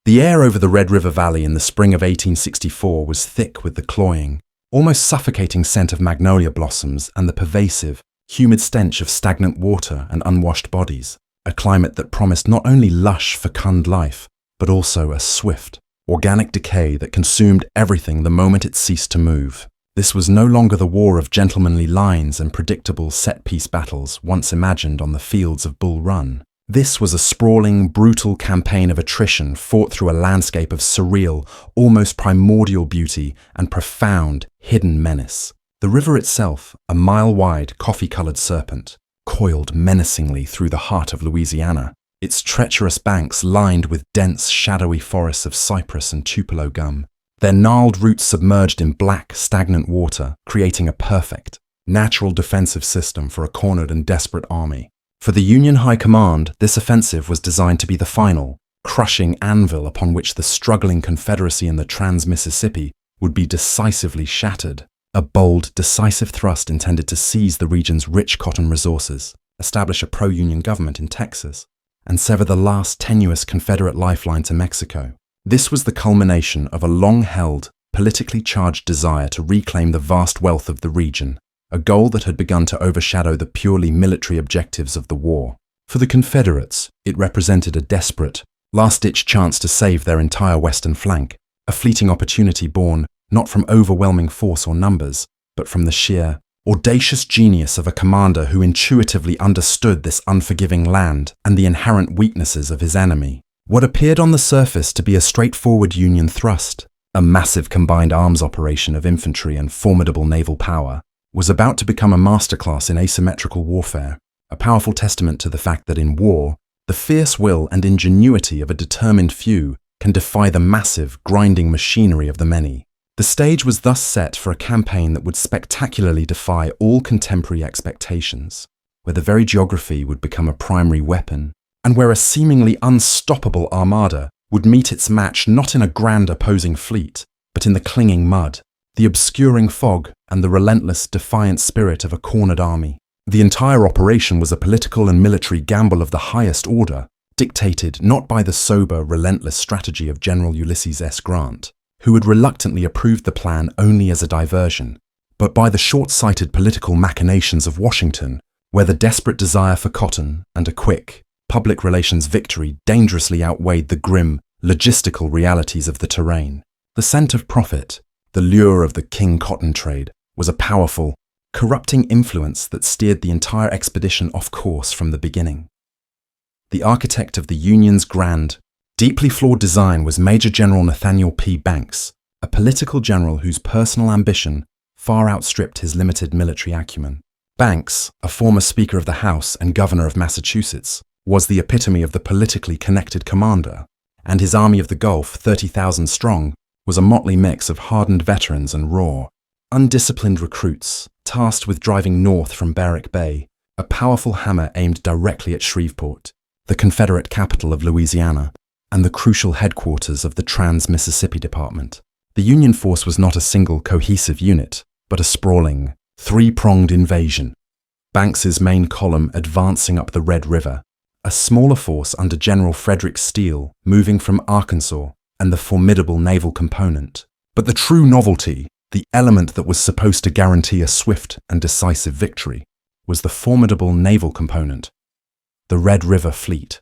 The air over the Red River Valley in the spring of 1864 was thick with the cloying, almost suffocating scent of magnolia blossoms and the pervasive, humid stench of stagnant water and unwashed bodies, a climate that promised not only lush, fecund life, but also a swift, organic decay that consumed everything the moment it ceased to move. This was no longer the war of gentlemanly lines and predictable set-piece battles once imagined on the fields of Bull Run. This was a sprawling, brutal campaign of attrition fought through a landscape of surreal, almost primordial beauty and profound, hidden menace. The river itself, a mile-wide, coffee-colored serpent, coiled menacingly through the heart of Louisiana, its treacherous banks lined with dense, shadowy forests of cypress and tupelo gum, their gnarled roots submerged in black, stagnant water, creating a perfect, natural defensive system for a cornered and desperate army. For the Union High Command, this offensive was designed to be the final, crushing anvil upon which the struggling Confederacy in the Trans-Mississippi would be decisively shattered. A bold, decisive thrust intended to seize the region's rich cotton resources, establish a pro-Union government in Texas, and sever the last tenuous Confederate lifeline to Mexico. This was the culmination of a long-held, politically charged desire to reclaim the vast wealth of the region, a goal that had begun to overshadow the purely military objectives of the war. For the Confederates, it represented a desperate, last-ditch chance to save their entire western flank, a fleeting opportunity born not from overwhelming force or numbers, but from the sheer, audacious genius of a commander who intuitively understood this unforgiving land and the inherent weaknesses of his enemy. What appeared on the surface to be a straightforward Union thrust, a massive combined arms operation of infantry and formidable naval power, was about to become a masterclass in asymmetrical warfare, a powerful testament to the fact that in war, the fierce will and ingenuity of a determined few can defy the massive, grinding machinery of the many. The stage was thus set for a campaign that would spectacularly defy all contemporary expectations, where the very geography would become a primary weapon, and where a seemingly unstoppable armada would meet its match not in a grand opposing fleet, but in the clinging mud, the obscuring fog, and the relentless, defiant spirit of a cornered army. The entire operation was a political and military gamble of the highest order, dictated not by the sober, relentless strategy of General Ulysses S. Grant, who had reluctantly approved the plan only as a diversion, but by the short-sighted political machinations of Washington, where the desperate desire for cotton and a quick, public relations victory dangerously outweighed the grim, logistical realities of the terrain. The scent of profit, the lure of the king cotton trade, was a powerful, corrupting influence that steered the entire expedition off course from the beginning. The architect of the Union's grand, deeply flawed design was Major General Nathaniel P. Banks, a political general whose personal ambition far outstripped his limited military acumen. Banks, a former Speaker of the House and Governor of Massachusetts, was the epitome of the politically connected commander, and his Army of the Gulf, 30,000 strong, was a motley mix of hardened veterans and raw, undisciplined recruits, tasked with driving north from Barrack Bay, a powerful hammer aimed directly at Shreveport, the Confederate capital of Louisiana, and the crucial headquarters of the Trans-Mississippi Department. The Union force was not a single cohesive unit, but a sprawling, three-pronged invasion. Banks's main column advancing up the Red River, a smaller force under General Frederick Steele moving from Arkansas, and the formidable naval component. But the true novelty, the element that was supposed to guarantee a swift and decisive victory, was the formidable naval component, the Red River Fleet.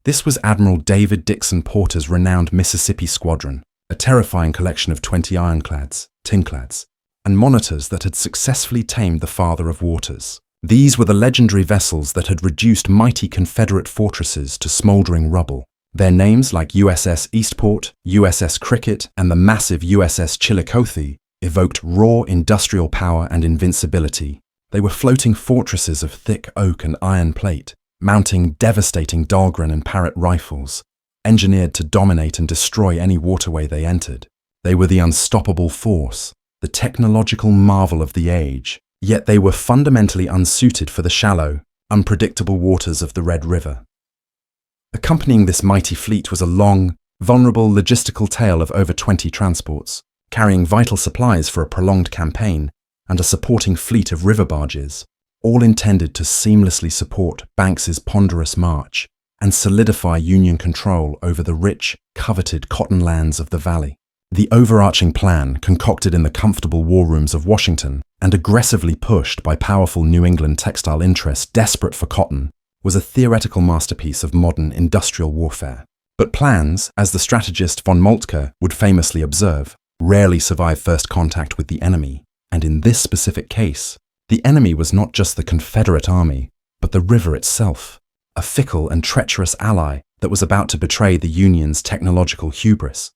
This was Admiral David Dixon Porter's renowned Mississippi Squadron, a terrifying collection of 20 ironclads, tinclads, and monitors that had successfully tamed the Father of Waters. These were the legendary vessels that had reduced mighty Confederate fortresses to smouldering rubble. Their names, like USS Eastport, USS Cricket, and the massive USS Chillicothe, evoked raw industrial power and invincibility. They were floating fortresses of thick oak and iron plate, mounting devastating Dahlgren and Parrott rifles, engineered to dominate and destroy any waterway they entered. They were the unstoppable force, the technological marvel of the age, yet they were fundamentally unsuited for the shallow, unpredictable waters of the Red River. Accompanying this mighty fleet was a long, vulnerable logistical tale of over 20 transports, carrying vital supplies for a prolonged campaign, and a supporting fleet of river barges, all intended to seamlessly support Banks's ponderous march, and solidify Union control over the rich, coveted cotton lands of the valley. The overarching plan, concocted in the comfortable war rooms of Washington and aggressively pushed by powerful New England textile interests desperate for cotton, was a theoretical masterpiece of modern industrial warfare. But plans, as the strategist von Moltke would famously observe, rarely survive first contact with the enemy. And in this specific case, the enemy was not just the Confederate army, but the river itself, a fickle and treacherous ally that was about to betray the Union's technological hubris.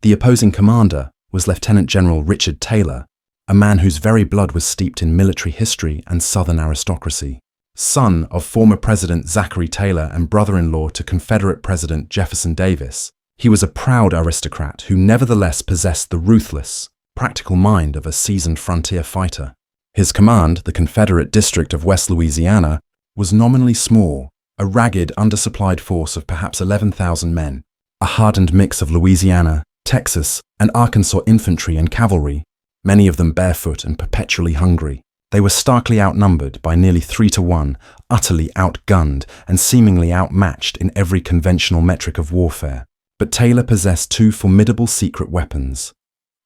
The opposing commander was Lieutenant General Richard Taylor, a man whose very blood was steeped in military history and Southern aristocracy. Son of former President Zachary Taylor and brother-in-law to Confederate President Jefferson Davis, he was a proud aristocrat who nevertheless possessed the ruthless, practical mind of a seasoned frontier fighter. His command, the Confederate District of West Louisiana, was nominally small, a ragged, undersupplied force of perhaps 11,000 men, a hardened mix of Louisiana, Texas, and Arkansas infantry and cavalry, many of them barefoot and perpetually hungry. They were starkly outnumbered by nearly 3-1, utterly outgunned and seemingly outmatched in every conventional metric of warfare. But Taylor possessed two formidable secret weapons: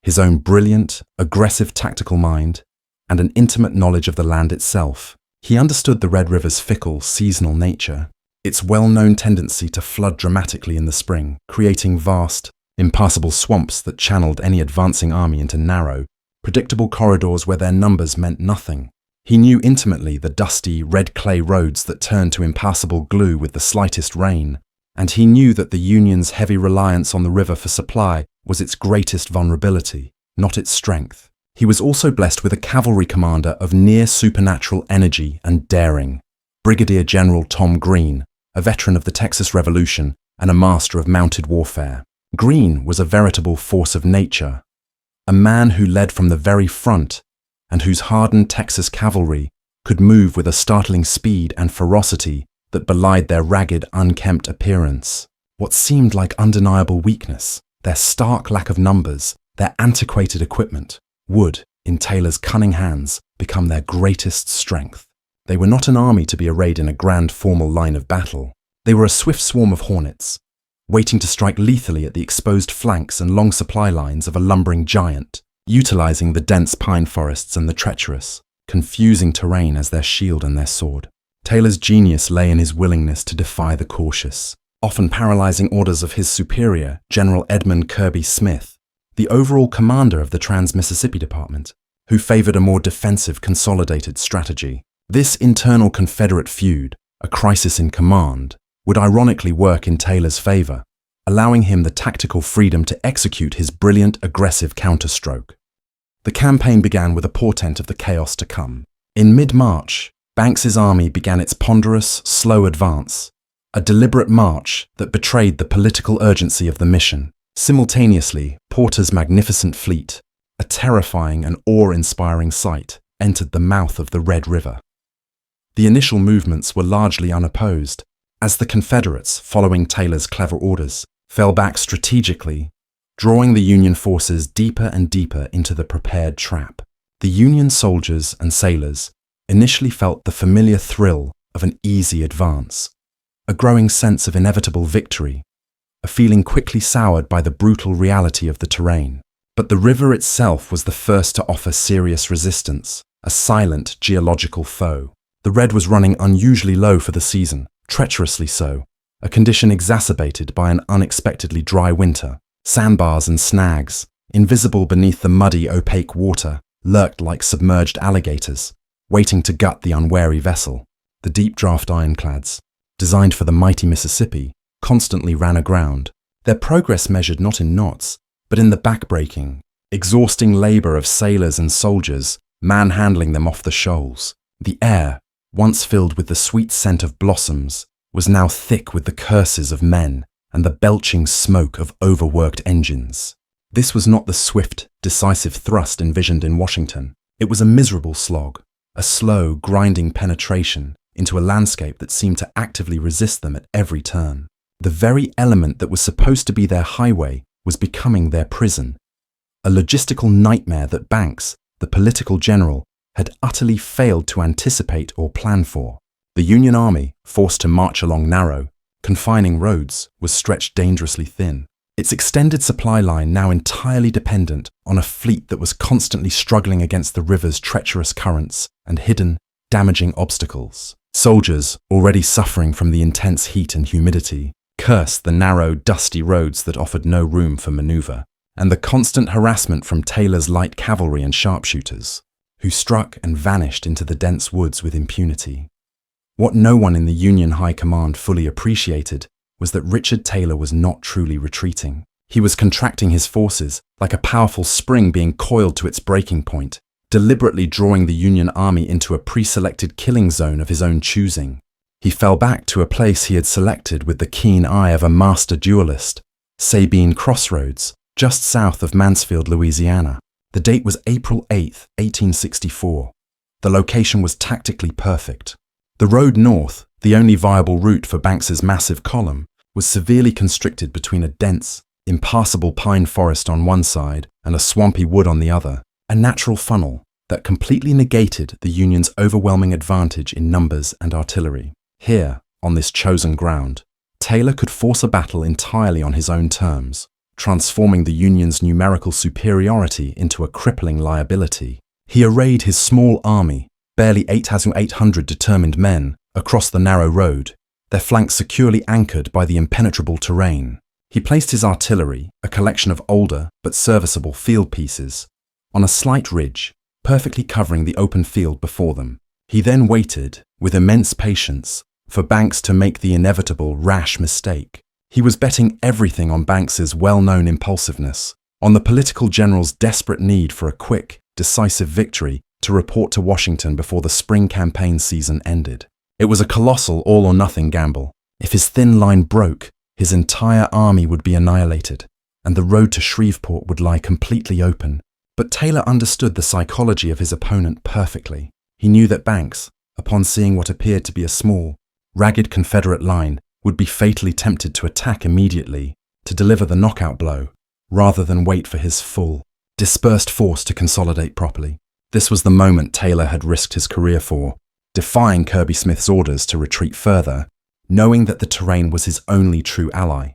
his own brilliant, aggressive tactical mind and an intimate knowledge of the land itself. He understood the Red River's fickle, seasonal nature, its well-known tendency to flood dramatically in the spring, creating vast, impassable swamps that channeled any advancing army into narrow, predictable corridors where their numbers meant nothing. He knew intimately the dusty, red clay roads that turned to impassable glue with the slightest rain, and he knew that the Union's heavy reliance on the river for supply was its greatest vulnerability, not its strength. He was also blessed with a cavalry commander of near supernatural energy and daring, Brigadier General Tom Green, a veteran of the Texas Revolution and a master of mounted warfare. Green was a veritable force of nature, a man who led from the very front and whose hardened Texas cavalry could move with a startling speed and ferocity that belied their ragged, unkempt appearance. What seemed like undeniable weakness, their stark lack of numbers, their antiquated equipment, would, in Taylor's cunning hands, become their greatest strength. They were not an army to be arrayed in a grand formal line of battle. They were a swift swarm of hornets, waiting to strike lethally at the exposed flanks and long supply lines of a lumbering giant, utilizing the dense pine forests and the treacherous, confusing terrain as their shield and their sword. Taylor's genius lay in his willingness to defy the cautious, often paralyzing orders of his superior, General Edmund Kirby Smith, the overall commander of the Trans-Mississippi Department, who favored a more defensive, consolidated strategy. This internal Confederate feud, a crisis in command, would ironically work in Taylor's favor, allowing him the tactical freedom to execute his brilliant, aggressive counterstroke. The campaign began with a portent of the chaos to come. In mid-March, Banks's army began its ponderous, slow advance, a deliberate march that betrayed the political urgency of the mission. Simultaneously, Porter's magnificent fleet, a terrifying and awe-inspiring sight, entered the mouth of the Red River. The initial movements were largely unopposed, as the Confederates, following Taylor's clever orders, fell back strategically, drawing the Union forces deeper and deeper into the prepared trap. The Union soldiers and sailors initially felt the familiar thrill of an easy advance, a growing sense of inevitable victory, a feeling quickly soured by the brutal reality of the terrain. But the river itself was the first to offer serious resistance, a silent geological foe. The red was running unusually low for the season, treacherously so, a condition exacerbated by an unexpectedly dry winter. Sandbars and snags, invisible beneath the muddy, opaque water, lurked like submerged alligators, waiting to gut the unwary vessel. The deep draft ironclads, designed for the mighty Mississippi, constantly ran aground, their progress measured not in knots, but in the backbreaking, exhausting labor of sailors and soldiers manhandling them off the shoals. The air, once filled with the sweet scent of blossoms, was now thick with the curses of men and the belching smoke of overworked engines. This was not the swift, decisive thrust envisioned in Washington. It was a miserable slog, a slow, grinding penetration into a landscape that seemed to actively resist them at every turn. The very element that was supposed to be their highway was becoming their prison, a logistical nightmare that Banks, the political general, had utterly failed to anticipate or plan for. The Union Army, forced to march along narrow, confining roads, was stretched dangerously thin. Its extended supply line now entirely dependent on a fleet that was constantly struggling against the river's treacherous currents and hidden, damaging obstacles. Soldiers, already suffering from the intense heat and humidity, cursed the narrow, dusty roads that offered no room for maneuver, and the constant harassment from Taylor's light cavalry and sharpshooters, who struck and vanished into the dense woods with impunity. What no one in the Union High Command fully appreciated was that Richard Taylor was not truly retreating. He was contracting his forces like a powerful spring being coiled to its breaking point, deliberately drawing the Union Army into a pre-selected killing zone of his own choosing. He fell back to a place he had selected with the keen eye of a master duelist, Sabine Crossroads, just south of Mansfield, Louisiana. The date was April 8, 1864. The location was tactically perfect. The road north, the only viable route for Banks's massive column, was severely constricted between a dense, impassable pine forest on one side and a swampy wood on the other, a natural funnel that completely negated the Union's overwhelming advantage in numbers and artillery. Here, on this chosen ground, Taylor could force a battle entirely on his own terms, transforming the Union's numerical superiority into a crippling liability. He arrayed his small army, barely 800 determined men, across the narrow road, their flanks securely anchored by the impenetrable terrain. He placed his artillery, a collection of older but serviceable field pieces, on a slight ridge, perfectly covering the open field before them. He then waited, with immense patience, for Banks to make the inevitable rash mistake. He was betting everything on Banks's well-known impulsiveness, on the political general's desperate need for a quick, decisive victory to report to Washington before the spring campaign season ended. It was a colossal all-or-nothing gamble. If his thin line broke, his entire army would be annihilated, and the road to Shreveport would lie completely open. But Taylor understood the psychology of his opponent perfectly. He knew that Banks, upon seeing what appeared to be a small, ragged Confederate line, would be fatally tempted to attack immediately, to deliver the knockout blow, rather than wait for his full, dispersed force to consolidate properly. This was the moment Taylor had risked his career for, defying Kirby Smith's orders to retreat further, knowing that the terrain was his only true ally.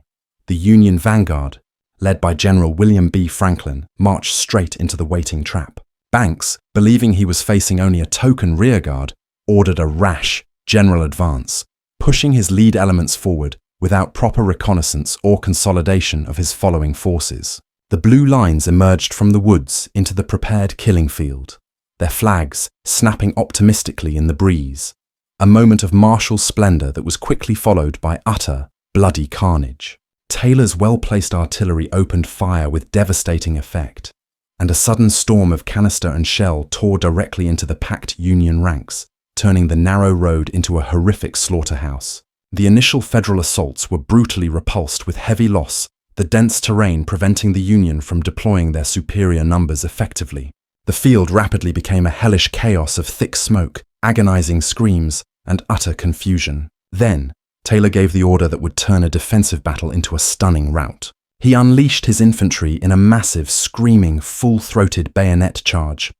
The Union vanguard, led by General William B. Franklin, marched straight into the waiting trap. Banks, believing he was facing only a token rearguard, ordered a rash, general advance, pushing his lead elements forward without proper reconnaissance or consolidation of his following forces. The blue lines emerged from the woods into the prepared killing field, their flags snapping optimistically in the breeze, a moment of martial splendor that was quickly followed by utter, bloody carnage. Taylor's well-placed artillery opened fire with devastating effect, and a sudden storm of canister and shell tore directly into the packed Union ranks, turning the narrow road into a horrific slaughterhouse. The initial Federal assaults were brutally repulsed with heavy loss, the dense terrain preventing the Union from deploying their superior numbers effectively. The field rapidly became a hellish chaos of thick smoke, agonizing screams, and utter confusion. Then, Taylor gave the order that would turn a defensive battle into a stunning rout. He unleashed his infantry in a massive, screaming, full-throated bayonet charge,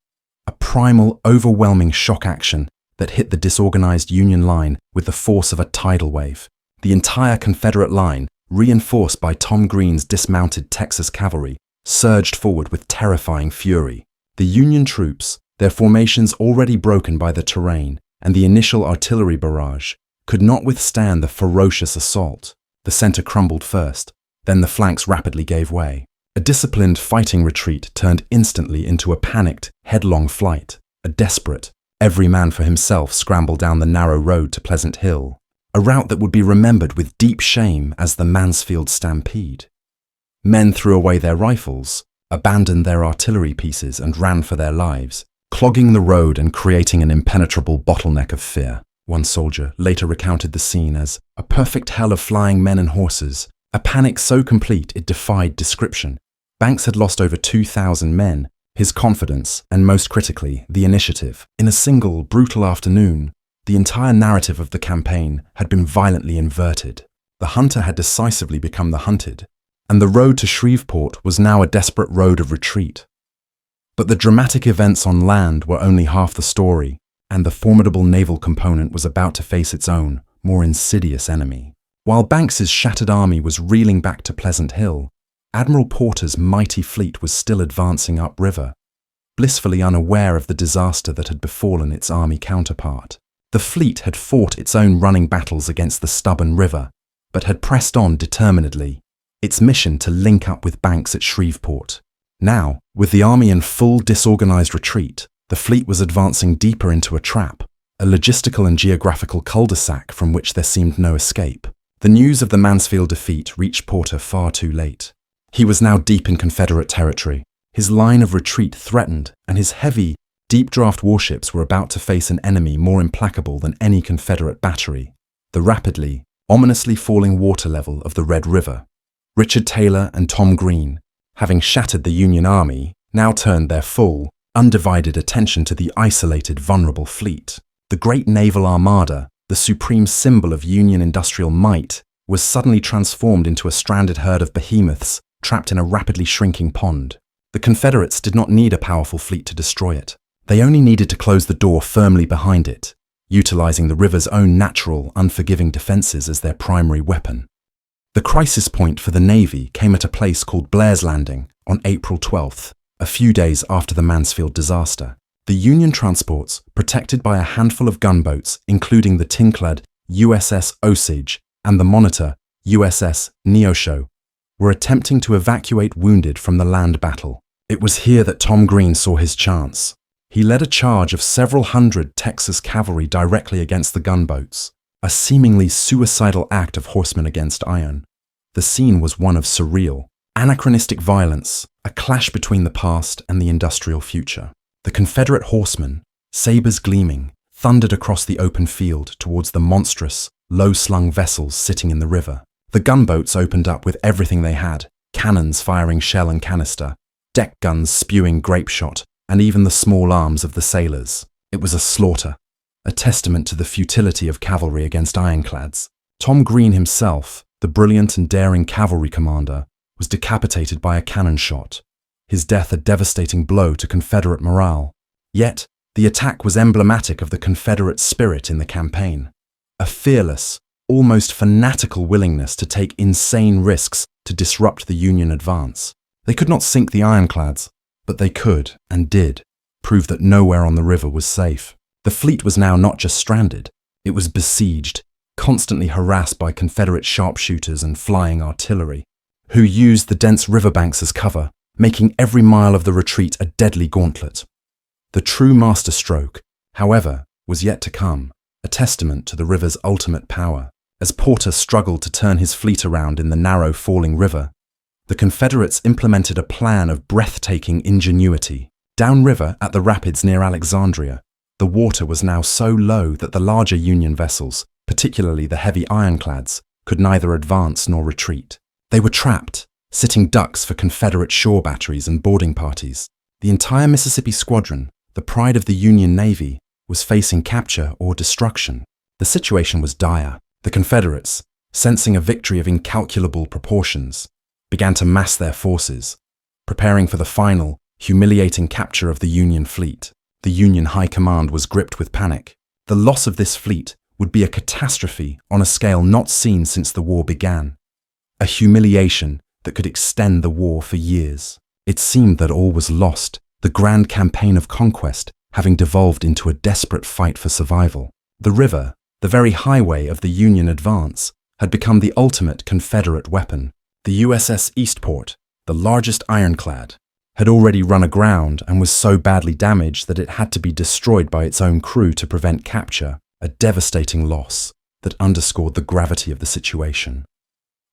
a primal, overwhelming shock action that hit the disorganized Union line with the force of a tidal wave. The entire Confederate line, reinforced by Tom Green's dismounted Texas cavalry, surged forward with terrifying fury. The Union troops, their formations already broken by the terrain and the initial artillery barrage, could not withstand the ferocious assault. The center crumbled first, then the flanks rapidly gave way. A disciplined fighting retreat turned instantly into a panicked, headlong flight, a desperate, every man for himself scramble down the narrow road to Pleasant Hill, a route that would be remembered with deep shame as the Mansfield Stampede. Men threw away their rifles, abandoned their artillery pieces and ran for their lives, clogging the road and creating an impenetrable bottleneck of fear. One soldier later recounted the scene as a perfect hell of flying men and horses, a panic so complete it defied description. Banks had lost over 2,000 men, his confidence, and most critically, the initiative. In a single, brutal afternoon, the entire narrative of the campaign had been violently inverted. The hunter had decisively become the hunted, and the road to Shreveport was now a desperate road of retreat. But the dramatic events on land were only half the story, and the formidable naval component was about to face its own, more insidious enemy. While Banks's shattered army was reeling back to Pleasant Hill, Admiral Porter's mighty fleet was still advancing upriver, blissfully unaware of the disaster that had befallen its army counterpart. The fleet had fought its own running battles against the stubborn river, but had pressed on determinedly, its mission to link up with Banks at Shreveport. Now, with the army in full disorganized retreat, the fleet was advancing deeper into a trap, a logistical and geographical cul-de-sac from which there seemed no escape. The news of the Mansfield defeat reached Porter far too late. He was now deep in Confederate territory. His line of retreat threatened, and his heavy, deep-draft warships were about to face an enemy more implacable than any Confederate battery, the rapidly, ominously falling water level of the Red River. Richard Taylor and Tom Green, having shattered the Union Army, now turned their full, undivided attention to the isolated, vulnerable fleet. The great naval armada, the supreme symbol of Union industrial might, was suddenly transformed into a stranded herd of behemoths trapped in a rapidly shrinking pond. The Confederates did not need a powerful fleet to destroy it. They only needed to close the door firmly behind it, utilizing the river's own natural, unforgiving defenses as their primary weapon. The crisis point for the Navy came at a place called Blair's Landing on April 12th, a few days after the Mansfield disaster. The Union transports, protected by a handful of gunboats, including the tin-clad USS Osage and the Monitor USS Neosho, were attempting to evacuate wounded from the land battle. It was here that Tom Green saw his chance. He led a charge of several hundred Texas cavalry directly against the gunboats, a seemingly suicidal act of horsemen against iron. The scene was one of surreal, anachronistic violence, a clash between the past and the industrial future. The Confederate horsemen, sabers gleaming, thundered across the open field towards the monstrous, low-slung vessels sitting in the river. The gunboats opened up with everything they had, cannons firing shell and canister, deck guns spewing grape shot, and even the small arms of the sailors. It was a slaughter, a testament to the futility of cavalry against ironclads. Tom Green himself, the brilliant and daring cavalry commander, was decapitated by a cannon shot, his death a devastating blow to Confederate morale. Yet, the attack was emblematic of the Confederate spirit in the campaign, a fearless, almost fanatical willingness to take insane risks to disrupt the Union advance. They could not sink the ironclads, but they could, and did, prove that nowhere on the river was safe. The fleet was now not just stranded, it was besieged, constantly harassed by Confederate sharpshooters and flying artillery, who used the dense riverbanks as cover, making every mile of the retreat a deadly gauntlet. The true masterstroke, however, was yet to come, a testament to the river's ultimate power. As Porter struggled to turn his fleet around in the narrow falling river, the Confederates implemented a plan of breathtaking ingenuity. Downriver at the rapids near Alexandria, the water was now so low that the larger Union vessels, particularly the heavy ironclads, could neither advance nor retreat. They were trapped, sitting ducks for Confederate shore batteries and boarding parties. The entire Mississippi Squadron, the pride of the Union Navy, was facing capture or destruction. The situation was dire. The Confederates, sensing a victory of incalculable proportions, began to mass their forces, preparing for the final, humiliating capture of the Union fleet. The Union High Command was gripped with panic. The loss of this fleet would be a catastrophe on a scale not seen since the war began, a humiliation that could extend the war for years. It seemed that all was lost, the grand campaign of conquest having devolved into a desperate fight for survival. The river, the very highway of the Union advance, had become the ultimate Confederate weapon. The USS Eastport, the largest ironclad, had already run aground and was so badly damaged that it had to be destroyed by its own crew to prevent capture, a devastating loss that underscored the gravity of the situation.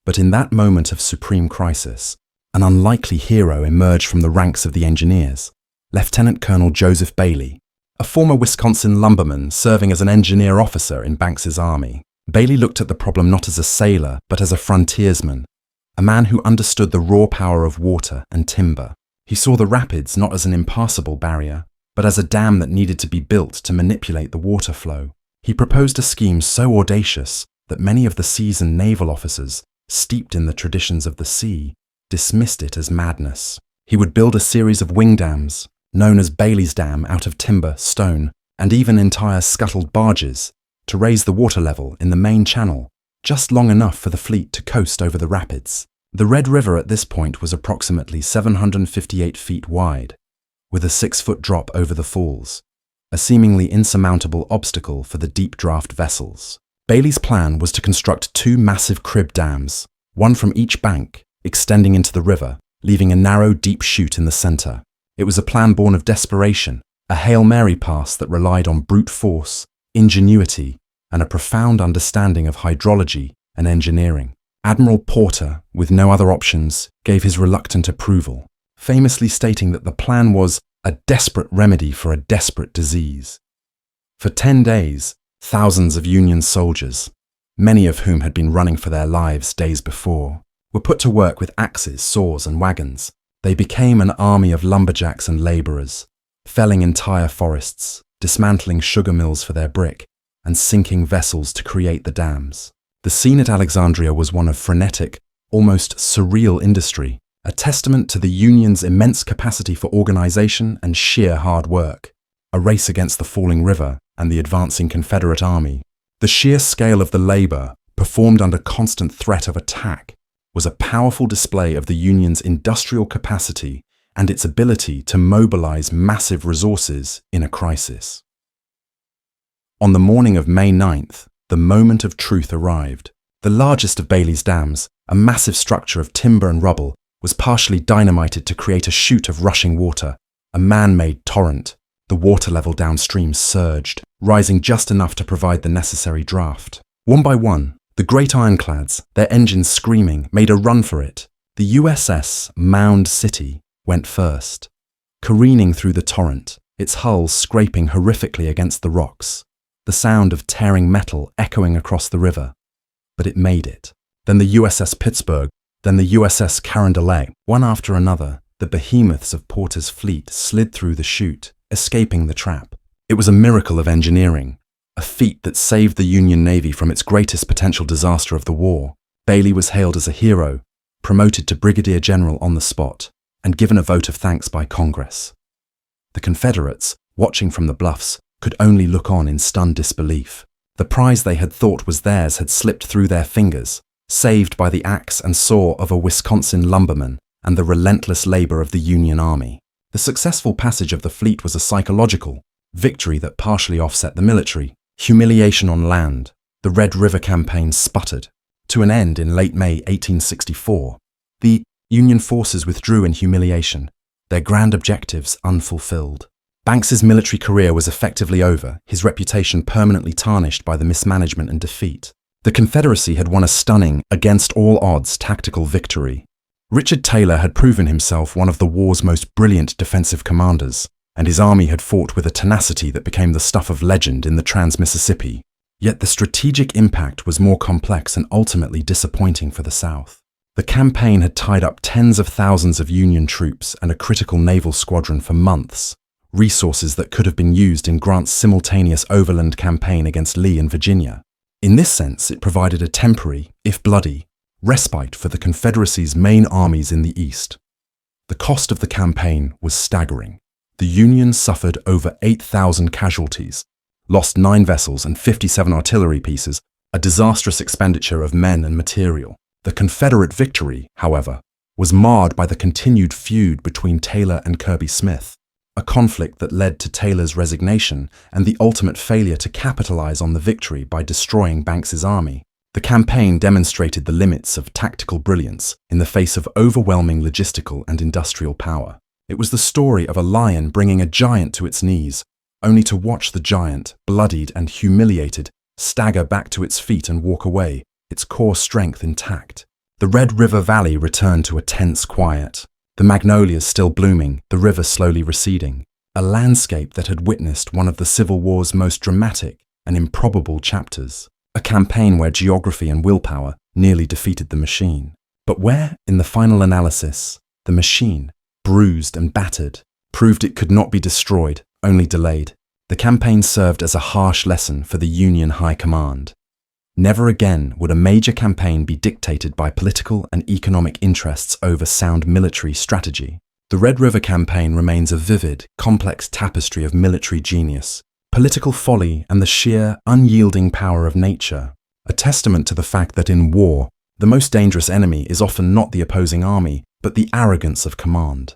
But in that moment of supreme crisis, an unlikely hero emerged from the ranks of the engineers, Lieutenant Colonel Joseph Bailey, a former Wisconsin lumberman serving as an engineer officer in Banks's army. Bailey looked at the problem not as a sailor, but as a frontiersman, a man who understood the raw power of water and timber. He saw the rapids not as an impassable barrier, but as a dam that needed to be built to manipulate the water flow. He proposed a scheme so audacious that many of the seasoned naval officers, steeped in the traditions of the sea, dismissed it as madness. He would build a series of wing dams, known as Bailey's Dam, out of timber, stone, and even entire scuttled barges, to raise the water level in the main channel just long enough for the fleet to coast over the rapids. The Red River at this point was approximately 758 feet wide, with a 6-foot drop over the falls, a seemingly insurmountable obstacle for the deep draft vessels. Bailey's plan was to construct 2 massive crib dams, one from each bank, extending into the river, leaving a narrow, deep chute in the center. It was a plan born of desperation, a Hail Mary pass that relied on brute force, ingenuity, and a profound understanding of hydrology and engineering. Admiral Porter, with no other options, gave his reluctant approval, famously stating that the plan was a desperate remedy for a desperate disease. For 10 days, thousands of Union soldiers, many of whom had been running for their lives days before, were put to work with axes, saws, and wagons. They became an army of lumberjacks and laborers, felling entire forests, dismantling sugar mills for their brick, and sinking vessels to create the dams. The scene at Alexandria was one of frenetic, almost surreal industry, a testament to the Union's immense capacity for organization and sheer hard work, a race against the falling river and the advancing Confederate army. The sheer scale of the labor, performed under constant threat of attack, was a powerful display of the Union's industrial capacity and its ability to mobilize massive resources in a crisis. On the morning of May 9th, the moment of truth arrived. The largest of Bailey's dams, a massive structure of timber and rubble, was partially dynamited to create a chute of rushing water, a man-made torrent. The water level downstream surged, rising just enough to provide the necessary draft. One by one, the great ironclads, their engines screaming, made a run for it. The USS Mound City went first, careening through the torrent, its hull scraping horrifically against the rocks, the sound of tearing metal echoing across the river. But it made it. Then the USS Pittsburgh, then the USS Carondelet. One after another, the behemoths of Porter's fleet slid through the chute, escaping the trap. It was a miracle of engineering, a feat that saved the Union Navy from its greatest potential disaster of the war. Bailey was hailed as a hero, promoted to brigadier general on the spot, and given a vote of thanks by Congress. The Confederates, watching from the bluffs, could only look on in stunned disbelief. The prize they had thought was theirs had slipped through their fingers, saved by the axe and saw of a Wisconsin lumberman and the relentless labor of the Union Army. The successful passage of the fleet was a psychological victory that partially offset the military humiliation on land. The Red River campaign sputtered to an end in late May 1864. The Union forces withdrew in humiliation, their grand objectives unfulfilled. Banks's military career was effectively over, his reputation permanently tarnished by the mismanagement and defeat. The Confederacy had won a stunning, against all odds, tactical victory. Richard Taylor had proven himself one of the war's most brilliant defensive commanders, and his army had fought with a tenacity that became the stuff of legend in the Trans-Mississippi. Yet the strategic impact was more complex and ultimately disappointing for the South. The campaign had tied up tens of thousands of Union troops and a critical naval squadron for months, resources that could have been used in Grant's simultaneous overland campaign against Lee in Virginia. In this sense, it provided a temporary, if bloody, respite for the Confederacy's main armies in the East. The cost of the campaign was staggering. The Union suffered over 8,000 casualties, lost 9 vessels and 57 artillery pieces, a disastrous expenditure of men and material. The Confederate victory, however, was marred by the continued feud between Taylor and Kirby Smith, a conflict that led to Taylor's resignation and the ultimate failure to capitalize on the victory by destroying Banks's army. The campaign demonstrated the limits of tactical brilliance in the face of overwhelming logistical and industrial power. It was the story of a lion bringing a giant to its knees, only to watch the giant, bloodied and humiliated, stagger back to its feet and walk away, its core strength intact. The Red River Valley returned to a tense quiet. The magnolias still blooming, the river slowly receding, a landscape that had witnessed one of the Civil War's most dramatic and improbable chapters, a campaign where geography and willpower nearly defeated the machine, but where, in the final analysis, the machine, bruised and battered, proved it could not be destroyed, only delayed. The campaign served as a harsh lesson for the Union High Command. Never again would a major campaign be dictated by political and economic interests over sound military strategy. The Red River Campaign remains a vivid, complex tapestry of military genius, political folly, and the sheer, unyielding power of nature, a testament to the fact that in war, the most dangerous enemy is often not the opposing army, but the arrogance of command.